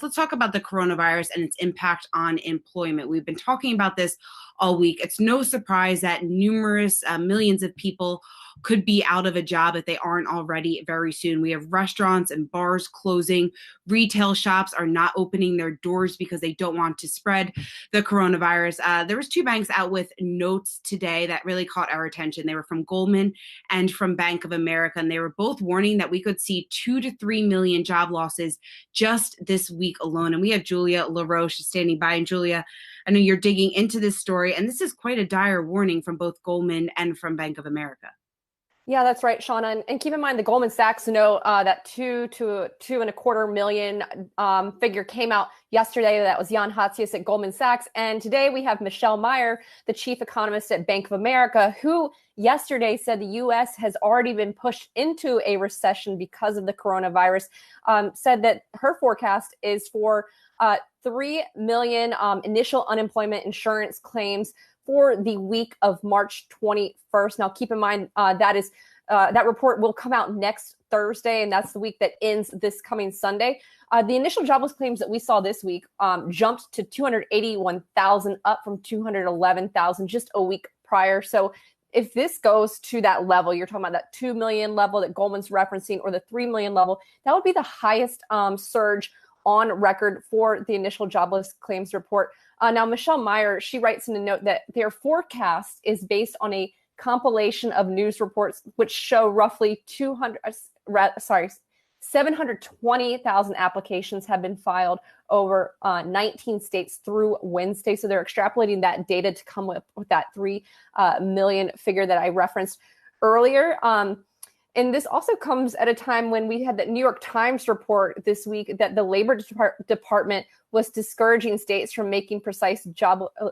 Let's talk about the coronavirus and its impact on employment. We've been talking about this all week. It's no surprise that numerous millions of people could be out of a job if they aren't already very soon. We have restaurants and bars closing. Retail shops are not opening their doors because they don't want to spread the coronavirus. There was two banks out with notes today that really caught our attention. They were from Goldman and from Bank of America, and they were both warning that we could see 2 to 3 million job losses just this week alone. And we have Julia LaRoche standing by. And Julia, I know you're digging into this story, and this is quite a dire warning from both Goldman and from Bank of America. Yeah, that's right, Seana. And keep in mind the Goldman Sachs note, that 2.25 million figure came out yesterday. That was Jan Hatzius at Goldman Sachs. And today we have Michelle Meyer, the chief economist at Bank of America, who yesterday said the U.S. has already been pushed into a recession because of the coronavirus, said that her forecast is for 3 million initial unemployment insurance claims for the week of March 21st. Now, keep in mind that report will come out next Thursday, and that's the week that ends this coming Sunday. The initial jobless claims that we saw this week jumped to 281,000, up from 211,000 just a week prior. So if this goes to that level, you're talking about that 2 million level that Goldman's referencing, or the 3 million level, that would be the highest surge on record for the initial jobless claims report. Now, Michelle Meyer, she writes in a note that their forecast is based on a compilation of news reports which show roughly 720,000 applications have been filed over 19 states through Wednesday. So they're extrapolating that data to come up with that 3 million figure that I referenced earlier. And this also comes at a time when we had the New York Times report this week that the Labor Department was discouraging states from making precise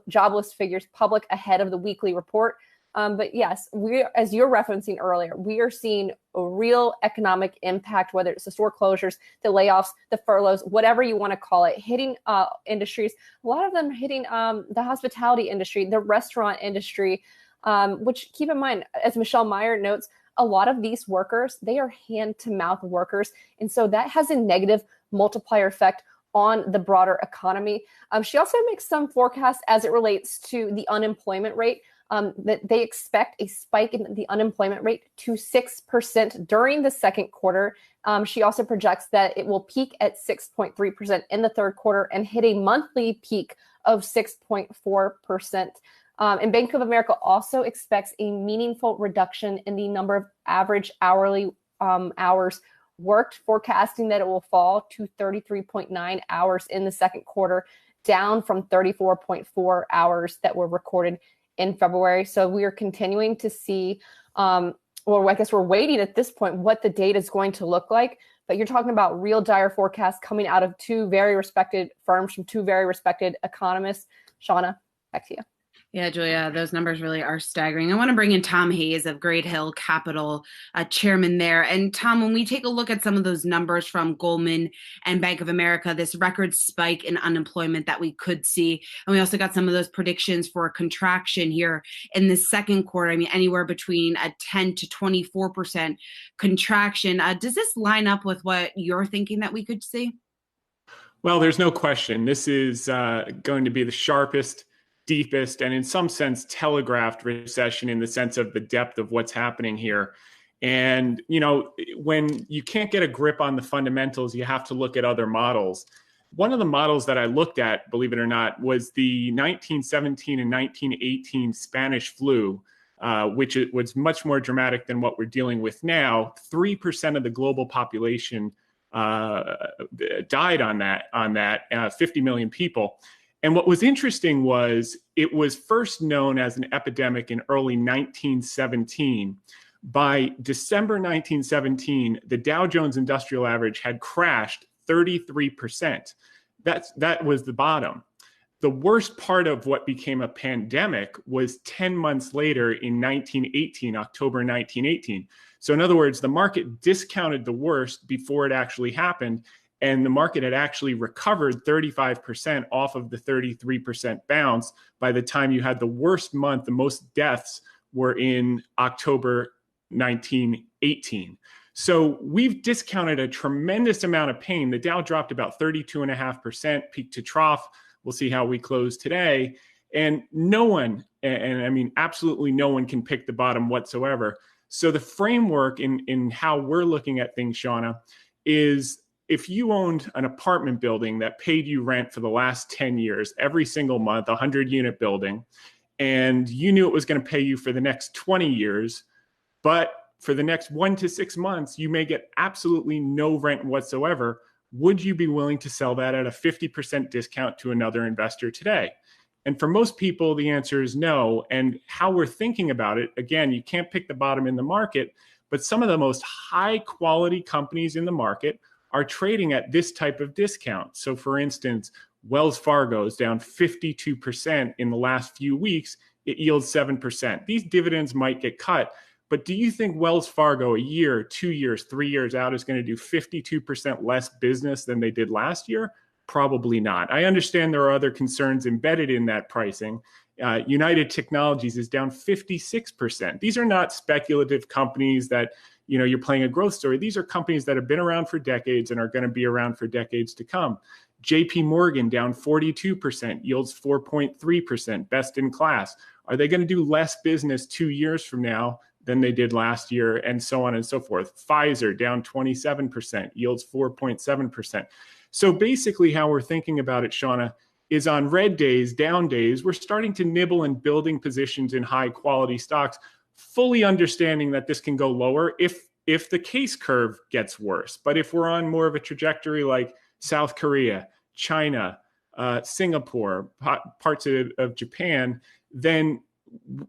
jobless figures public ahead of the weekly report. But yes, as you're referencing earlier, we are seeing a real economic impact, whether it's the store closures, the layoffs, the furloughs, whatever you want to call it, hitting industries. A lot of them hitting the hospitality industry, the restaurant industry, which, keep in mind, as Michelle Meyer notes, a lot of these workers, they are hand-to-mouth workers. And so that has a negative multiplier effect on the broader economy. She also makes some forecasts as it relates to the unemployment rate, that they expect a spike in the unemployment rate to 6% during the second quarter. She also projects that it will peak at 6.3% in the third quarter and hit a monthly peak of 6.4%. And Bank of America also expects a meaningful reduction in the number of average hourly hours worked, forecasting that it will fall to 33.9 hours in the second quarter, down from 34.4 hours that were recorded in February. So we are continuing to see, I guess we're waiting at this point, what the data is going to look like. But you're talking about real dire forecasts coming out of two very respected firms from two very respected economists. Seana, back to you. Yeah, Julia, those numbers really are staggering. I want to bring in Tom Hayes of Great Hill Capital, chairman there. And Tom, when we take a look at some of those numbers from Goldman and Bank of America, this record spike in unemployment that we could see, and we also got some of those predictions for a contraction here in the second quarter. I mean, anywhere between a 10 to 24% contraction. Does this line up with what you're thinking that we could see? Well, there's no question. This is going to be the sharpest, deepest, and in some sense telegraphed recession in the sense of the depth of what's happening here. And, you know, when you can't get a grip on the fundamentals, you have to look at other models. One of the models that I looked at, believe it or not, was the 1917 and 1918 Spanish flu, which was much more dramatic than what we're dealing with now. 3% of the global population died on that, 50 million people. And what was interesting was it was first known as an epidemic in early 1917. By December 1917, the Dow Jones Industrial Average had crashed 33%. That was the bottom. The worst part of what became a pandemic was 10 months later in 1918, October 1918. So in other words, the market discounted the worst before it actually happened. And the market had actually recovered 35% off of the 33% bounce by the time you had the worst month. The most deaths were in October 1918. So we've discounted a tremendous amount of pain. The Dow dropped about 32.5% peak to trough. We'll see how we close today. And no one, and I mean, absolutely no one can pick the bottom whatsoever. So the framework in how we're looking at things, Seana, is if you owned an apartment building that paid you rent for the last 10 years, every single month, a 100-unit building, and you knew it was going to pay you for the next 20 years, but for the next 1 to 6 months, you may get absolutely no rent whatsoever. Would you be willing to sell that at a 50% discount to another investor today? And for most people, the answer is no. And how we're thinking about it, again, you can't pick the bottom in the market, but some of the most high quality companies in the market are trading at this type of discount. So for instance, Wells Fargo is down 52% in the last few weeks. It yields 7%. These dividends might get cut, but do you think Wells Fargo a year, 2 years, 3 years out is going to do 52% less business than they did last year? Probably not. I understand there are other concerns embedded in that pricing. United Technologies is down 56%. These are not speculative companies that, you know, you're playing a growth story. These are companies that have been around for decades and are going to be around for decades to come. JP Morgan down 42%, yields 4.3%, best in class. Are they going to do less business 2 years from now than they did last year, and so on and so forth? Pfizer down 27%, yields 4.7%. So basically how we're thinking about it, Seana, is on red days, down days, we're starting to nibble and building positions in high quality stocks, fully understanding that this can go lower if the case curve gets worse. But if we're on more of a trajectory like South Korea, China, Singapore, parts of Japan, then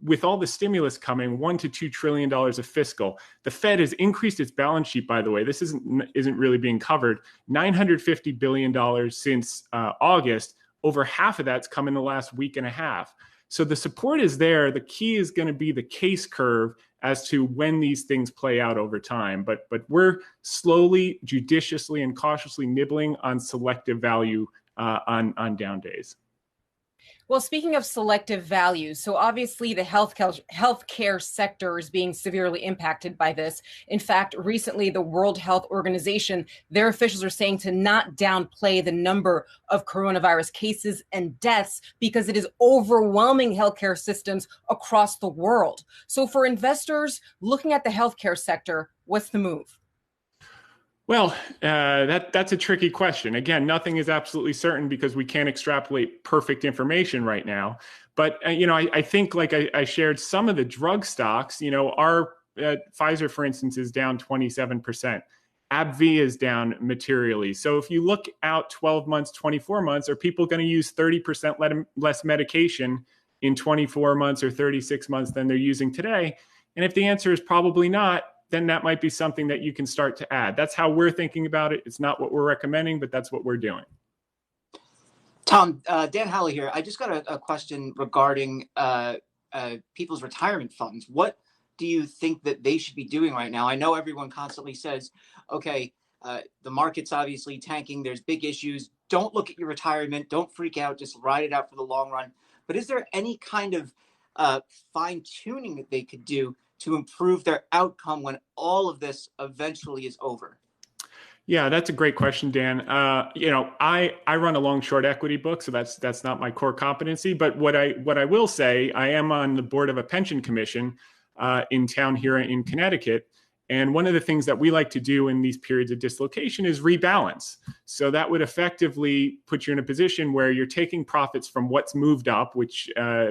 with all the stimulus coming, $1 to $2 trillion of fiscal, the Fed has increased its balance sheet. By the way, this isn't really being covered. $950 billion since August. Over half of that's come in the last week and a half. So the support is there. The key is going to be the case curve as to when these things play out over time. But we're slowly, judiciously, and cautiously nibbling on selective value on down days. Well, speaking of selective value, so obviously the healthcare sector is being severely impacted by this. In fact, recently the World Health Organization, their officials are saying to not downplay the number of coronavirus cases and deaths because it is overwhelming healthcare systems across the world. So for investors looking at the healthcare sector, what's the move? Well, that's a tricky question. Again, nothing is absolutely certain because we can't extrapolate perfect information right now. But, I think like I shared some of the drug stocks, our Pfizer, for instance, is down 27%. AbbVie is down materially. So if you look out 12 months, 24 months, are people going to use 30% less medication in 24 months or 36 months than they're using today? And if the answer is probably not, then that might be something that you can start to add. That's how we're thinking about it. It's not what we're recommending, but that's what we're doing. Tom, Dan Howley here. I just got a question regarding people's retirement funds. What do you think that they should be doing right now? I know everyone constantly says, okay, the market's obviously tanking. There's big issues. Don't look at your retirement. Don't freak out. Just ride it out for the long run. But is there any kind of fine tuning that they could do to improve their outcome when all of this eventually is over? Yeah, that's a great question, Dan. I run a long short equity book, so that's not my core competency. But what I will say, I am on the board of a pension commission in town here in Connecticut. And one of the things that we like to do in these periods of dislocation is rebalance. So that would effectively put you in a position where you're taking profits from what's moved up, which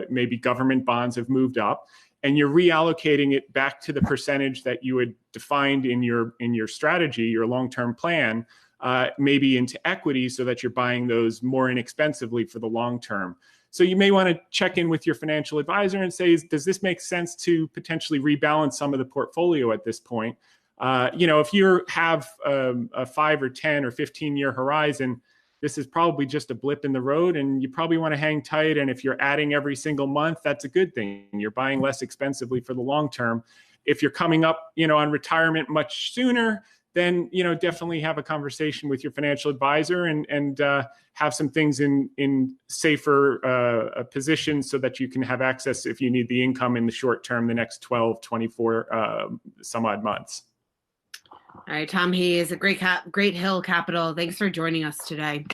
maybe government bonds have moved up, and you're reallocating it back to the percentage that you had defined in your strategy, your long-term plan, maybe into equity so that you're buying those more inexpensively for the long term. So you may want to check in with your financial advisor and say, does this make sense to potentially rebalance some of the portfolio at this point? If you have a 5 or 10 or 15-year horizon, this is probably just a blip in the road and you probably want to hang tight. And if you're adding every single month, that's a good thing. You're buying less expensively for the long term. If you're coming up, on retirement much sooner, then, definitely have a conversation with your financial advisor and have some things in safer positions so that you can have access if you need the income in the short term, the next 12, 24 some odd months. All right, Tom He is a Great Hill Capital. Thanks for joining us today.